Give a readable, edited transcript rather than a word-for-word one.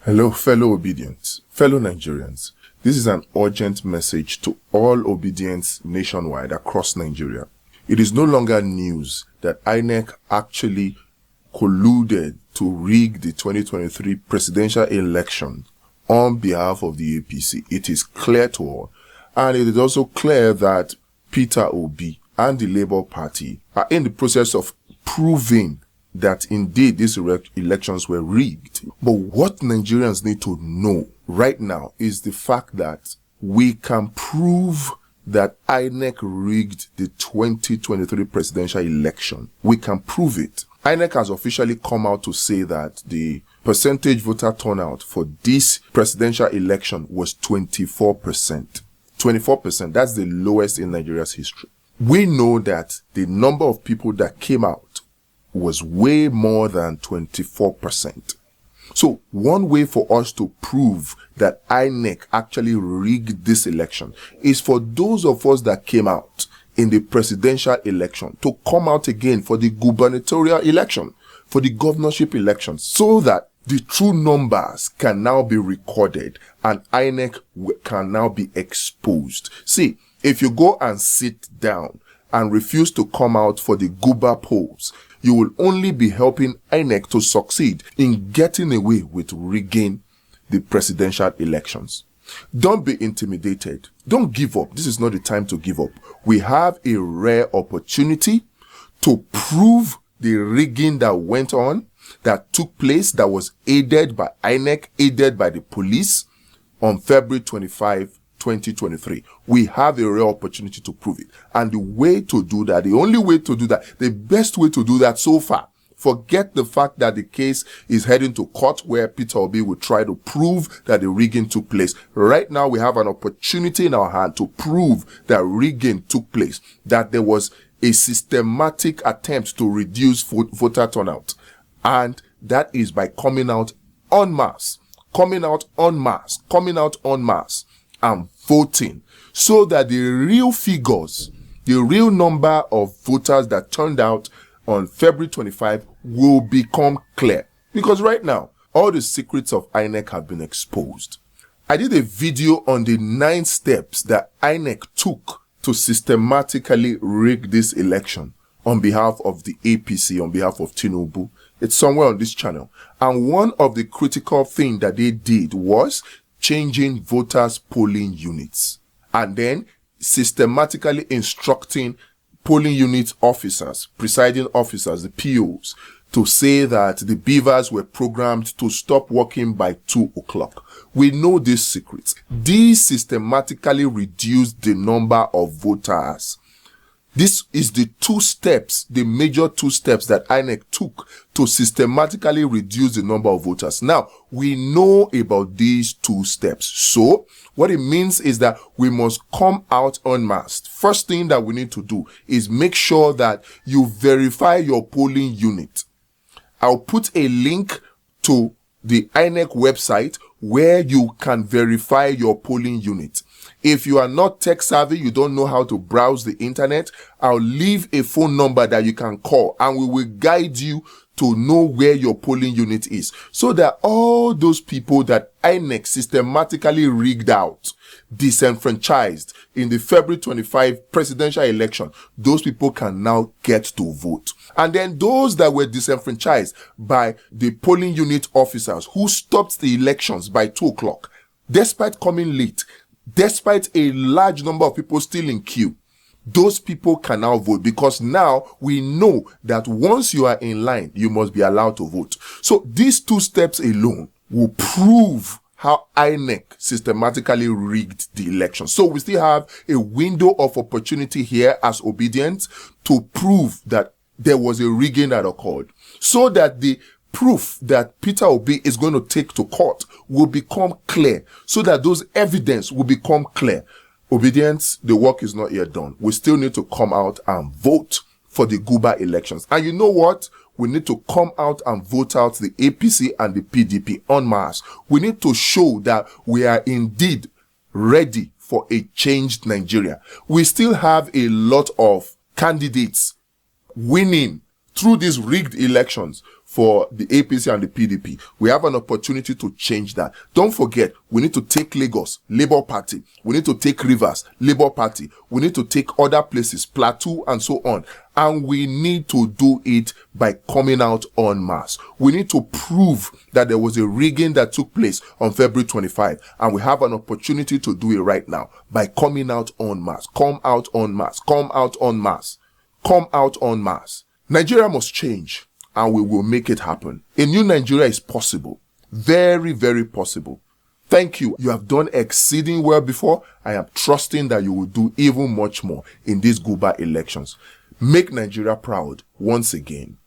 Hello, fellow obedients, fellow Nigerians. This is an urgent message to all obedients nationwide across Nigeria. It is no longer news that INEC actually colluded to rig the 2023 presidential election on behalf of the APC. It is clear to all. And it is also clear that Peter Obi and the Labour Party are in the process of proving that indeed these elections were rigged. But what Nigerians need to know right now is the fact that we can prove that INEC rigged the 2023 presidential election. We can prove it. INEC has officially come out to say that the percentage voter turnout for this presidential election was 24%. 24%, that's the lowest in Nigeria's history. We know that the number of people that came out was way more than 24%. So one way for us to prove that INEC actually rigged this election is for those of us that came out in the presidential election to come out again for the gubernatorial election, for the governorship election, so that the true numbers can now be recorded and INEC can now be exposed. See, if you go and sit down and refuse to come out for the guber polls, you will only be helping INEC to succeed in getting away with rigging the presidential elections. Don't be intimidated. Don't give up. This is not the time to give up. We have a rare opportunity to prove the rigging that went on, that took place, that was aided by INEC, aided by the police on February 25, 2023. We have a real opportunity to prove it. And the way to do that, the only way to do that, the best way to do that so far, forget the fact that the case is heading to court where Peter Obi will try to prove that the rigging took place. Right now, we have an opportunity in our hand to prove that rigging took place, that there was a systematic attempt to reduce voter turnout. And that is by coming out en masse, and voting, so that the real figures, the real number of voters that turned out on February 25 will become clear. Because right now, all the secrets of INEC have been exposed. I did a video on the 9 steps that INEC took to systematically rig this election on behalf of the APC, on behalf of Tinubu. It's somewhere on this channel. And one of the critical things that they did was changing voters' polling units and then systematically instructing polling unit officers, presiding officers, the POs, to say that the beavers were programmed to stop working by 2 o'clock. We know these secrets. These systematically reduced the number of voters. This is the 2 steps, the major 2 steps that INEC took to systematically reduce the number of voters. Now, we know about these 2 steps. So, what it means is that we must come out en masse. First thing that we need to do is make sure that you verify your polling unit. I'll put a link to the INEC website where you can verify your polling unit. If you are not tech savvy, you don't know how to browse the internet, I'll leave a phone number that you can call and we will guide you to know where your polling unit is. So that all those people that INEC systematically rigged out, disenfranchised in the February 25 presidential election, those people can now get to vote. And then those that were disenfranchised by the polling unit officers who stopped the elections by 2 o'clock, despite coming late, despite a large number of people still in queue, those people can now vote, because now we know that once you are in line, you must be allowed to vote. So these 2 steps alone will prove how INEC systematically rigged the election. So we still have a window of opportunity here as obedients to prove that there was a rigging that occurred, so that the proof that Peter Obi is going to take to court will become clear, so that those evidence will become clear. Obedience, the work is not yet done. We still need to come out and vote for the Guber elections. And you know what? We need to come out and vote out the APC and the PDP en masse. We need to show that we are indeed ready for a changed Nigeria. We still have a lot of candidates winning through these rigged elections for the APC and the PDP. We have an opportunity to change that. Don't forget, we need to take Lagos, Labour Party. We need to take Rivers, Labour Party. We need to take other places, Plateau and so on. And we need to do it by coming out en masse. We need to prove that there was a rigging that took place on February 25. And we have an opportunity to do it right now by coming out en masse. Come out en masse. Come out en masse. Come out en masse. Nigeria must change, and we will make it happen. A new Nigeria is possible. Very, very possible. Thank you. You have done exceeding well before. I am trusting that you will do even much more in these Guba elections. Make Nigeria proud once again.